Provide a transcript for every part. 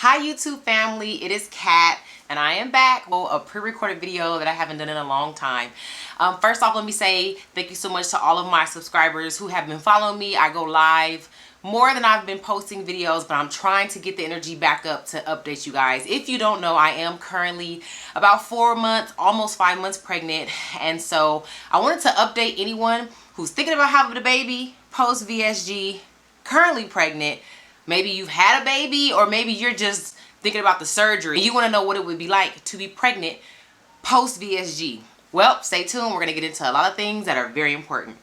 Hi YouTube family, it is Kat and I am back with a pre-recorded video that I haven't done in a long time. First off, let me say thank you so much to all of my subscribers who have been following me. I go live more than I've been posting videos, but I'm trying to get the energy back up to update you guys. If you don't know, I am currently about 4 months, almost 5 months pregnant, and so I wanted to update anyone who's thinking about having a baby, post VSG, currently pregnant. Maybe you've had a baby, or maybe you're just thinking about the surgery. You want to know what it would be like to be pregnant post VSG. Well, stay tuned. We're going to get into a lot of things that are very important.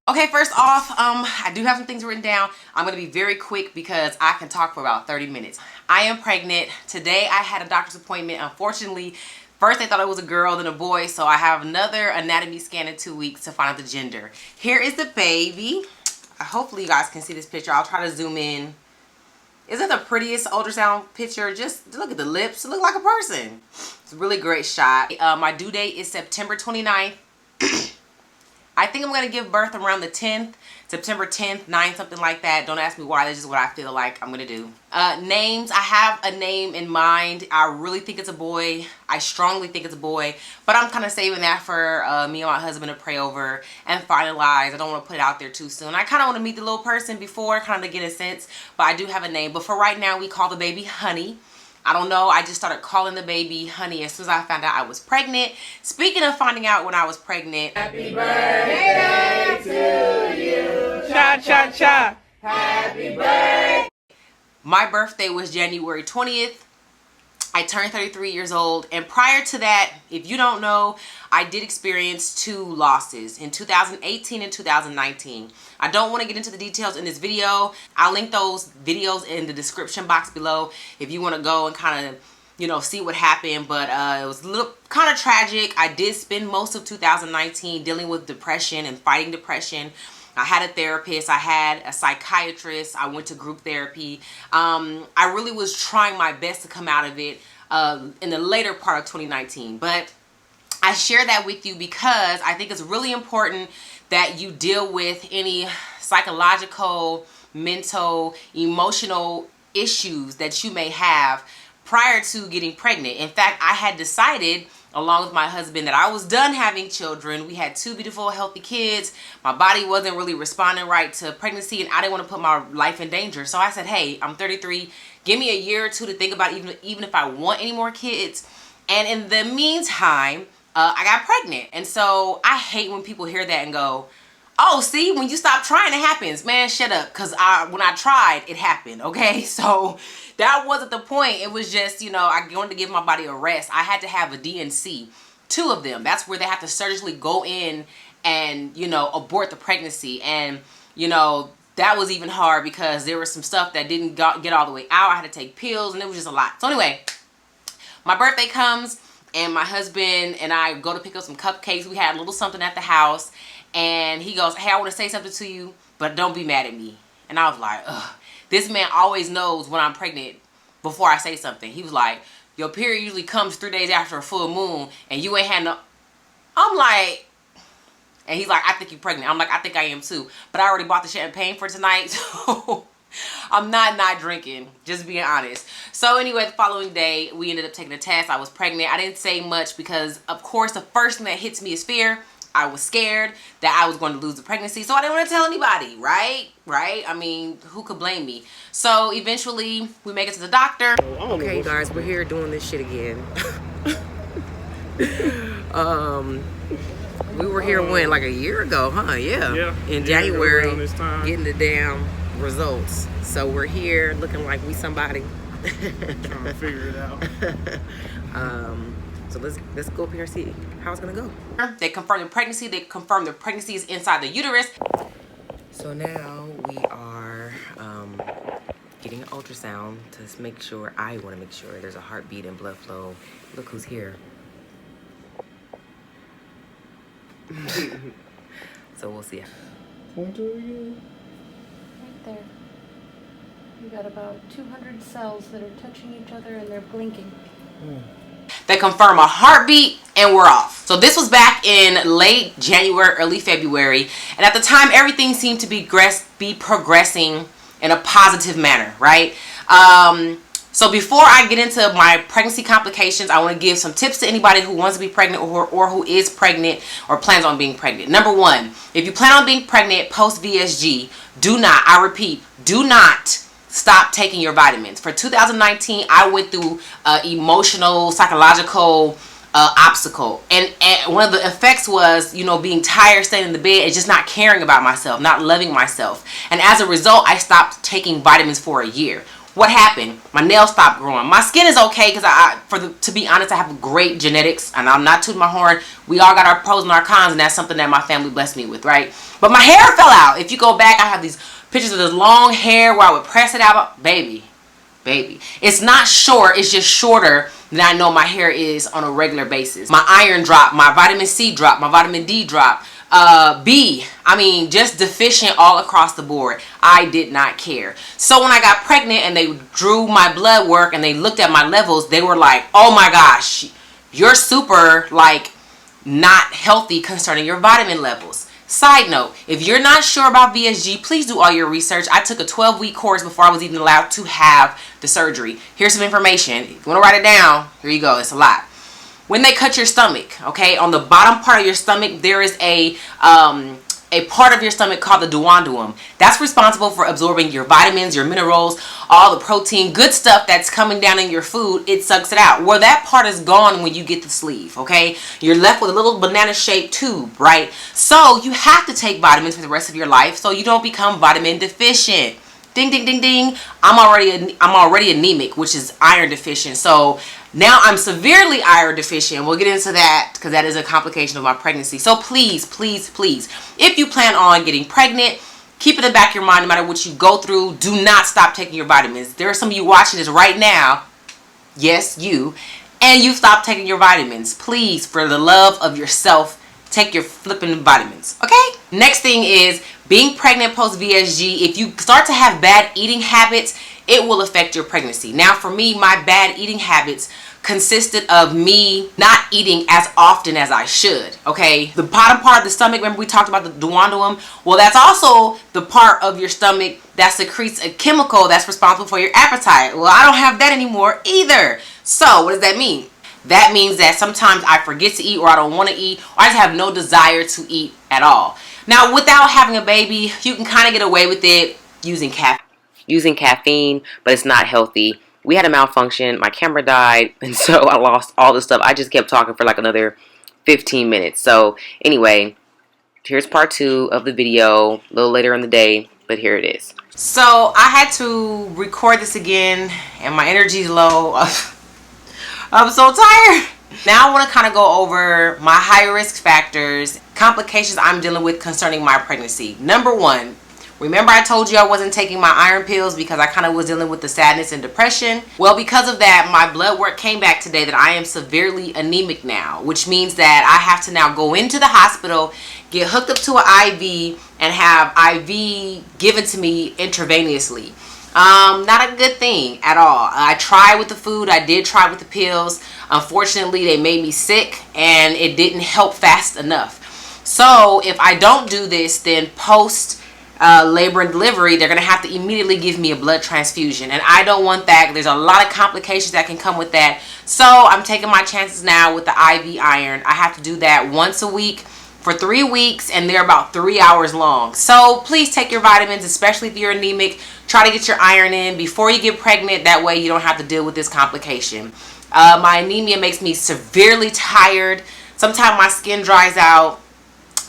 Okay, first off, I do have some things written down. I'm going to be very quick because I can talk for about 30 minutes. I am pregnant. Today I had a doctor's appointment. Unfortunately, first they thought it was a girl, then a boy, so I have another anatomy scan in 2 weeks to find out the gender. Here is the baby. Hopefully you guys can see this picture. I'll try to zoom in. Isn't the prettiest ultrasound picture? Just look at the lips. It looks like a person. It's a really great shot. My due date is September 29th. I think I'm going to give birth around the 10th, September 10th, 9th, something like that. Don't ask me why. That's just what I feel like I'm going to do. Names. I have a name in mind. I really think it's a boy. I strongly think it's a boy. But I'm kind of saving that for me and my husband to pray over and finalize. I don't want to put it out there too soon. I kind of want to meet the little person before, kind of to get a sense. But I do have a name. But for right now, we call the baby Honey. I don't know. I just started calling the baby Honey as soon as I found out I was pregnant. Speaking of finding out when I was pregnant. Happy birthday to you. Cha cha cha. Happy birthday. My birthday was January 20th. I turned 33 years old, and prior to that, if you don't know, I did experience 2 losses in 2018 and 2019. I don't want to get into the details in this video. I'll link those videos in the description box below if you want to go and kind of, you know, see what happened. But it was a little kind of tragic. I did spend most of 2019 dealing with depression and fighting depression. I had a therapist, I had a psychiatrist, I went to group therapy. I really was trying my best to come out of it in the later part of 2019. But I share that with you because I think it's really important that you deal with any psychological, mental, emotional issues that you may have prior to getting pregnant. In fact, I had decided along with my husband that I was done having children. We had 2 beautiful, healthy kids. My body wasn't really responding right to pregnancy, and I didn't want to put my life in danger. So I said, hey, I'm 33. Give me a year or 2 to think about even if I want any more kids. And in the meantime, I got pregnant. And so I hate when people hear that and go, oh, see, when you stop trying, it happens. Man, shut up. Because when I tried, it happened, okay? So that wasn't the point. It was just, you know, I wanted to give my body a rest. I had to have a DNC, 2 of them. That's where they have to surgically go in and, you know, abort the pregnancy. And, you know, that was even hard because there was some stuff that didn't get all the way out. I had to take pills, and it was just a lot. So anyway, my birthday comes, and my husband and I go to pick up some cupcakes. We had a little something at the house. And he goes, hey, I want to say something to you, but don't be mad at me. And I was like, ugh. This man always knows when I'm pregnant before I say something. He was like, your period usually comes 3 days after a full moon, and you ain't had no... I'm like... And he's like, I think you're pregnant. I'm like, I think I am too. But I already bought the champagne for tonight, so I'm not drinking, just being honest. So anyway, the following day, we ended up taking a test. I was pregnant. I didn't say much because, of course, the first thing that hits me is fear. I was scared that I was going to lose the pregnancy, so I didn't want to tell anybody, right? I mean, who could blame me? So eventually, we make it to the doctor. Okay, guys, we're here doing this shit again. We were here when, like a year ago, huh? Yeah. In January, getting the damn results. So we're here looking like we somebody. Trying to figure it out. So let's go up here and see how it's gonna go. They confirmed the pregnancy. They confirmed the pregnancy is inside the uterus. So now we are getting an ultrasound to make sure. I want to make sure there's a heartbeat and blood flow. Look who's here. So we'll see. Point to it again. Right there. You got about 200 cells that are touching each other and they're blinking. They confirm a heartbeat, and we're off. So this was back in late January, early February, and at the time everything seemed to be progressing in a positive manner, right? So before I get into my pregnancy complications, I want to give some tips to anybody who wants to be pregnant or who is pregnant or plans on being pregnant. Number one, if you plan on being pregnant post VSG, do not, I repeat, do not stop taking your vitamins. For 2019, I went through emotional, psychological obstacle, and one of the effects was, you know, being tired, staying in the bed, and just not caring about myself, not loving myself. And as a result, I stopped taking vitamins for a year. What happened? My nails stopped growing. My skin is okay because to be honest, I have great genetics, and I'm not tooting my horn. We all got our pros and our cons, and that's something that my family blessed me with, right? But my hair fell out. If you go back, I have these pictures of this long hair where I would press it out. Baby. It's not short, it's just shorter than I know my hair is on a regular basis. My iron dropped, my vitamin C dropped, my vitamin D dropped. Just deficient all across the board. I did not care. So when I got pregnant and they drew my blood work and they looked at my levels, they were like, oh my gosh, you're super, like, not healthy concerning your vitamin levels. Side note, if you're not sure about VSG, please do all your research. I took a 12-week course before I was even allowed to have the surgery. Here's some information. If you want to write it down, here you go. It's a lot. When they cut your stomach, okay, on the bottom part of your stomach, there is a part of your stomach called the duodenum. That's responsible for absorbing your vitamins, your minerals, all the protein, good stuff that's coming down in your food. It sucks it out. Well, that part is gone when you get the sleeve, okay? You're left with a little banana-shaped tube, right? So you have to take vitamins for the rest of your life so you don't become vitamin deficient. Ding, ding, ding, ding. I'm already anemic, which is iron deficient. So now I'm severely iron deficient. We'll get into that because that is a complication of my pregnancy. So please, please, please, if you plan on getting pregnant, keep it in the back of your mind no matter what you go through. Do not stop taking your vitamins. There are some of you watching this right now. Yes, you. And you stop taking your vitamins. Please, for the love of yourself, take your flipping vitamins. Okay? Next thing is being pregnant post VSG. If you start to have bad eating habits, it will affect your pregnancy. Now for me, my bad eating habits consisted of me not eating as often as I should, okay? The bottom part of the stomach, remember we talked about the duodenum? Well, that's also the part of your stomach that secretes a chemical that's responsible for your appetite. Well, I don't have that anymore either. So what does that mean? That means that sometimes I forget to eat, or I don't want to eat, or I just have no desire to eat at all. Now, without having a baby, you can kind of get away with it using caffeine, but it's not healthy. We had a malfunction. My camera died, and so I lost all the stuff. I just kept talking for like another 15 minutes. So anyway, here's part 2 of the video, a little later in the day, but here it is. So I had to record this again, and my energy's low. I'm so tired. Now I want to kind of go over my high risk factors, complications I'm dealing with concerning my pregnancy. Number 1, remember I told you I wasn't taking my iron pills because I kind of was dealing with the sadness and depression? Well, because of that, my blood work came back today that I am severely anemic now, which means that I have to now go into the hospital, get hooked up to an IV, and have IV given to me intravenously. Not a good thing at all. I tried with the food. I did try with the pills. Unfortunately, they made me sick and it didn't help fast enough. So if I don't do this, then post labor and delivery, they're going to have to immediately give me a blood transfusion. And I don't want that. There's a lot of complications that can come with that. So I'm taking my chances now with the IV iron. I have to do that once a week for 3 weeks, and they're about 3 hours long. So please take your vitamins, especially if you're anemic. Try to get your iron in before you get pregnant. That way you don't have to deal with this complication. My anemia makes me severely tired. Sometimes my skin dries out.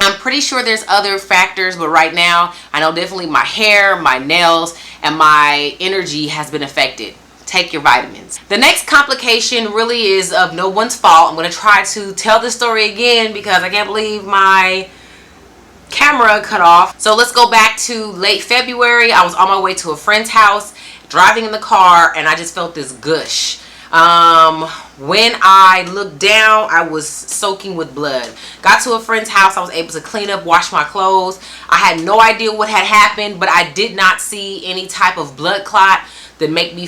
I'm pretty sure there's other factors, but right now I know definitely my hair, my nails, and my energy has been affected. Take your vitamins. The next complication really is of no one's fault. I'm going to try to tell the story again because I can't believe my camera cut off. So let's go back to late February. I was on my way to a friend's house, driving in the car, and I just felt this gush. When I looked down, I was soaking with blood. Got to a friend's house. I was able to clean up, wash my clothes. I had no idea what had happened, but I did not see any type of blood clot. that made me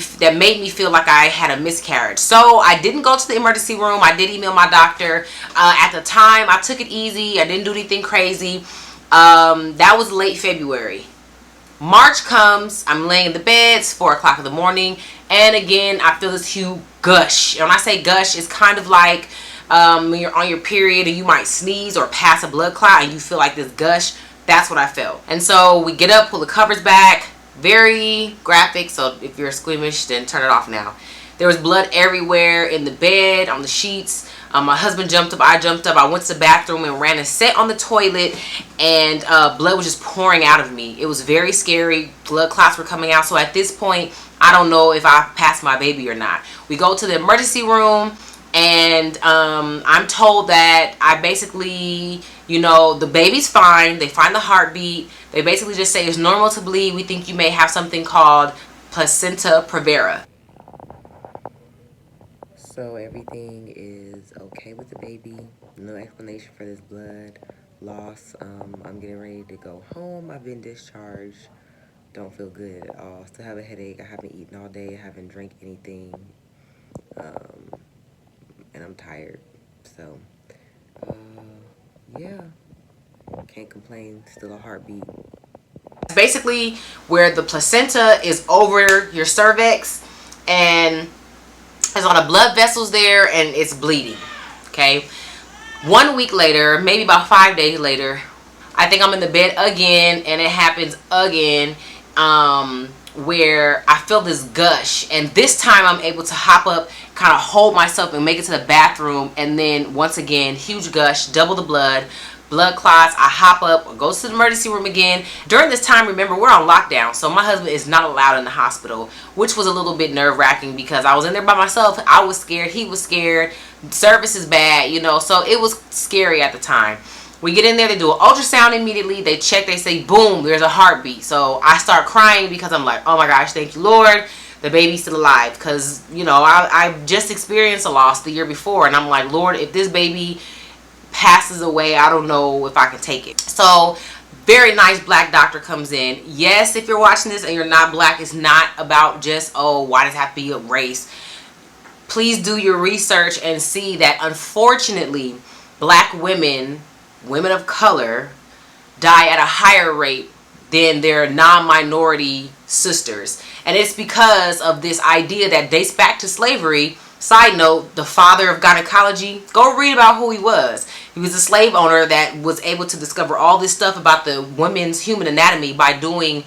feel like I had a miscarriage. So I didn't go to the emergency room. I did email my doctor. At the time, I took it easy. I didn't do anything crazy. That was late February. March comes, I'm laying in the bed, it's 4 o'clock in the morning, and again, I feel this huge gush. And when I say gush, it's kind of like when you're on your period and you might sneeze or pass a blood clot and you feel like this gush. That's what I felt. And so we get up, pull the covers back, very graphic, so if you're squeamish, then turn it off now. There was blood everywhere, in the bed, on the sheets. My husband jumped up, I jumped up, I went to the bathroom and ran and sat on the toilet, and blood was just pouring out of me. It was very scary. Blood clots were coming out. So at this point, I don't know if I passed my baby or not. We go to the emergency room, and I'm told that I basically, you know, the baby's fine. They find the heartbeat. They basically just say it's normal to bleed. We think you may have something called placenta previa. So everything is okay with the baby. No explanation for this blood loss. I'm getting ready to go home. I've been discharged. Don't feel good at all. Still have a headache. I haven't eaten all day. I haven't drank anything. And I'm tired. So, yeah. Can't complain. Still a heartbeat. Basically where the placenta is over your cervix, and there's a lot of blood vessels there, and it's bleeding. Okay, 1 week later, maybe about 5 days later, I think I'm in the bed again, and it happens again, where I feel this gush, and this time I'm able to hop up, kind of hold myself and make it to the bathroom, and then once again, huge gush, double the blood clots. I hop up, go to the emergency room again. During this time, remember, we're on lockdown, so my husband is not allowed in the hospital, which was a little bit nerve-wracking because I was in there by myself. I was scared, he was scared, service is bad, you know, so it was scary at the time. We get in there, they do an ultrasound immediately, they check, they say, boom, there's a heartbeat. So I start crying because I'm like, oh my gosh, thank you, Lord, the baby's still alive. Because, you know, I just experienced a loss the year before, and I'm like, Lord, if this baby passes away, I don't know if I can take it. So very nice black doctor comes in. Yes, if you're watching this and you're not black, it's not about just, oh, why does it have to be a race? Please do your research and see that unfortunately black women of color, die at a higher rate than their non-minority sisters. And it's because of this idea that dates back to slavery. Side note, the father of gynecology, go read about who he was. He was a slave owner that was able to discover all this stuff about the women's human anatomy by doing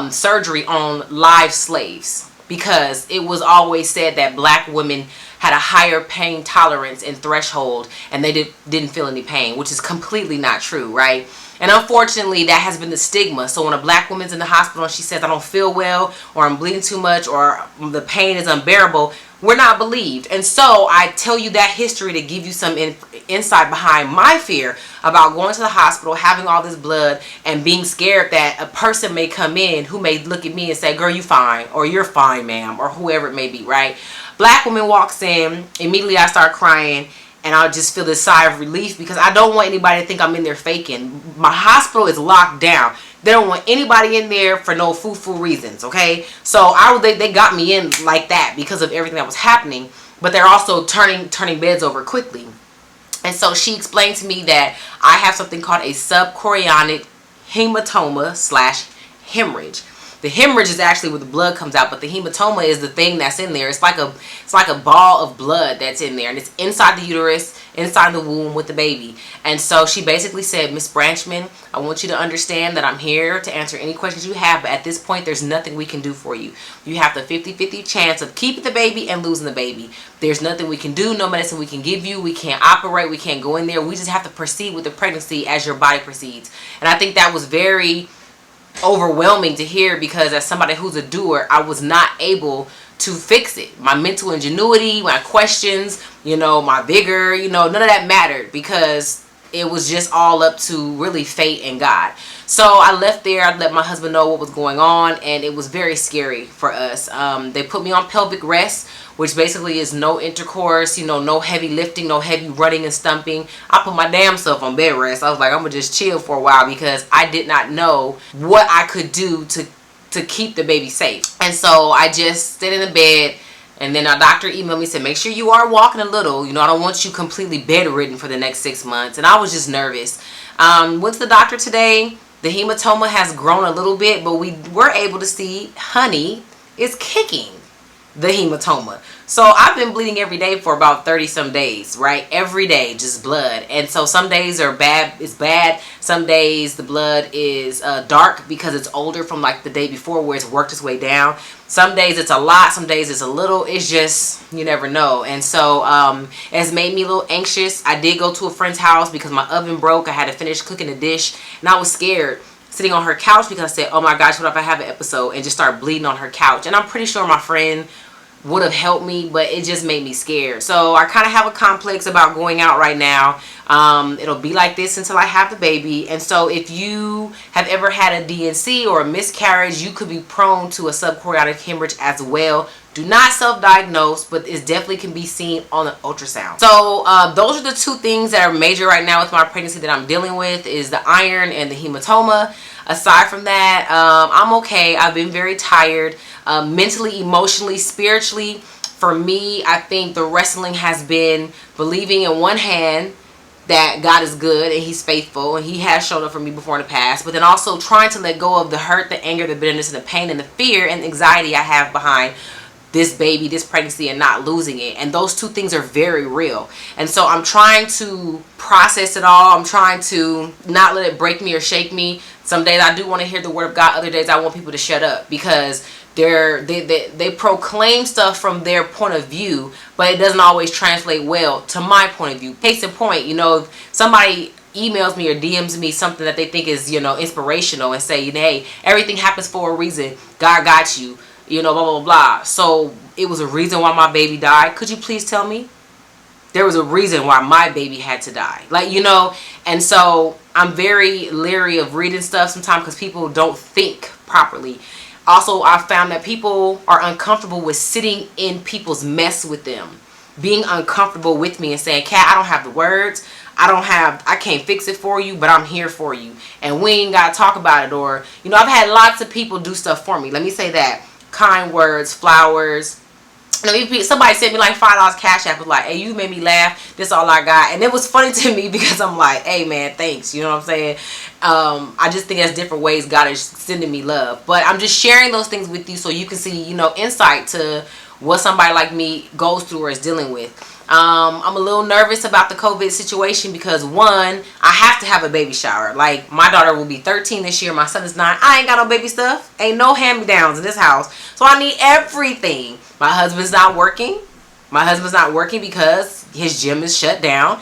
surgery on live slaves, because it was always said that black women had a higher pain tolerance and threshold, and they didn't feel any pain, which is completely not true, right? And unfortunately, that has been the stigma. So when a black woman's in the hospital and she says, I don't feel well, or I'm bleeding too much, or the pain is unbearable, we're not believed. And so I tell you that history to give you some insight behind my fear about going to the hospital, having all this blood, and being scared that a person may come in who may look at me and say, girl, you fine, or you're fine, ma'am, or whoever it may be, right? Black woman walks in, immediately I start crying, and I'll just feel this sigh of relief because I don't want anybody to think I'm in there faking. My hospital is locked down. They don't want anybody in there for no foo-foo reasons, okay? So they got me in like that because of everything that was happening, but they're also turning beds over quickly. And so she explained to me that I have something called a subchorionic hematoma / hemorrhage. The hemorrhage is actually where the blood comes out, but the hematoma is the thing that's in there. It's like a ball of blood that's in there, and it's inside the uterus, inside the womb with the baby. And so she basically said, Miss Branchman, I want you to understand that I'm here to answer any questions you have, but at this point, there's nothing we can do for you. You have the 50-50 chance of keeping the baby and losing the baby. There's nothing we can do, no medicine we can give you. We can't operate, we can't go in there. We just have to proceed with the pregnancy as your body proceeds. And I think that was very overwhelming to hear, because as somebody who's a doer, I was not able to fix it. My mental ingenuity, my questions, you know, my vigor, you know, none of that mattered, because it was just all up to really fate and God. So I left there. I let my husband know what was going on, and it was very scary for us. They put me on pelvic rest, which basically is no intercourse, you know, no heavy lifting, no heavy running and stumping. I put my damn self on bed rest. I was like, I'm gonna just chill for a while, because I did not know what I could do to to keep the baby safe. And so I just stayed in the bed, and then our doctor emailed me, said, make sure you are walking a little. You know, I don't want you completely bedridden for the next 6 months. And I was just nervous. Went to the doctor today. The hematoma has grown a little bit, but we were able to see honey is kicking the hematoma. So I've been bleeding every day for about 30 some days, right? Every day, just blood. And so some days are bad, it's bad. Some days the blood is dark because it's older from like the day before where it's worked its way down. Some days it's a lot, some days it's a little. It's just, you never know. And so it's made me a little anxious. I did go to a friend's house because my oven broke. I had to finish cooking a dish, and I was scared sitting on her couch because I said, oh my gosh, what if I have an episode and just start bleeding on her couch? And I'm pretty sure my friend would have helped me, but it just made me scared. So I kind of have a complex about going out right now. It'll be like this until I have the baby. And so if you have ever had a DNC or a miscarriage, you could be prone to a subchorionic hemorrhage as well. Do not self-diagnose, but it definitely can be seen on an ultrasound. So those are the two things that are major right now with my pregnancy that I'm dealing with, is the iron and the hematoma. Aside from that, I'm okay. I've been very tired, mentally, emotionally, spiritually. For me, I think the wrestling has been believing in one hand that God is good and he's faithful and he has shown up for me before in the past, but then also trying to let go of the hurt, the anger, the bitterness, and the pain and the fear and anxiety I have behind this baby, this pregnancy, and not losing it. And those two things are very real. And so I'm trying to process it all. I'm trying to not let it break me or shake me. Some days I do want to hear the word of God. Other days I want people to shut up, because they proclaim stuff from their point of view, but it doesn't always translate well to my point of view. Case in point, you know, if somebody emails me or DMs me something that they think is, you know, inspirational and say, hey, everything happens for a reason. God got you. You know, blah, blah, blah. So it was a reason why my baby died. Could you please tell me? There was a reason why my baby had to die. Like, you know, and so I'm very leery of reading stuff sometimes because people don't think properly. Also, I found that people are uncomfortable with sitting in people's mess with them. Being uncomfortable with me and saying, Kat, I don't have the words. I can't fix it for you, but I'm here for you. And we ain't got to talk about it. Or, you know, I've had lots of people do stuff for me. Let me say that. Kind words, flowers. You know, somebody sent me like $5 cash app, was like, hey, you made me laugh, this all I got. And it was funny to me because I'm like, hey man, thanks, you know what I'm saying? I just think there's different ways God is sending me love, but I'm just sharing those things with you so you can see, you know, insight to what somebody like me goes through or is dealing with. I'm a little nervous about the COVID situation because, one, I have to have a baby shower. Like, my daughter will be 13 this year. My son is 9. I ain't got no baby stuff. Ain't no hand-me-downs in this house. So I need everything. My husband's not working. My husband's not working because his gym is shut down.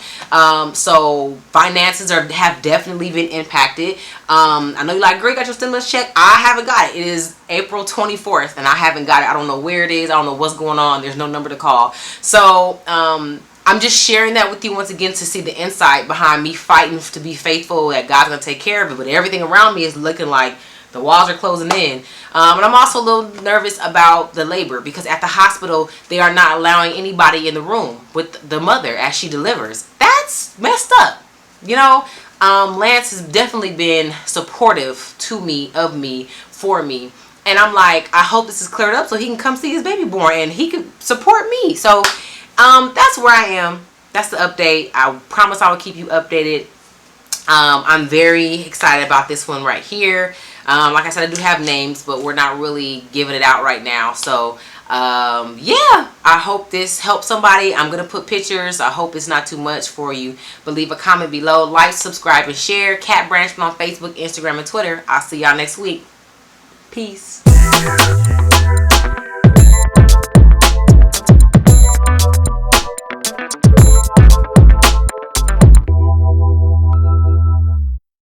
So finances have definitely been impacted. I know you're like, Greg, got your stimulus check? I haven't got it. It is April 24th and I haven't got it. I don't know where it is. I don't know what's going on. There's no number to call. So I'm just sharing that with you once again to see the insight behind me fighting to be faithful, that God's going to take care of it. But everything around me is looking like the walls are closing in. And I'm also a little nervous about the labor because at the hospital, they are not allowing anybody in the room with the mother as she delivers. That's messed up. You know, Lance has definitely been supportive to me, of me, for me. And I'm like, I hope this is cleared up so he can come see his baby born and he can support me. So that's where I am. That's the update. I promise I will keep you updated. I'm very excited about this one right here. Like I said, I do have names, but we're not really giving it out right now. So, yeah, I hope this helps somebody. I'm going to put pictures. I hope it's not too much for you. But leave a comment below. Like, subscribe, and share. Kat Branchman on Facebook, Instagram, and Twitter. I'll see y'all next week. Peace.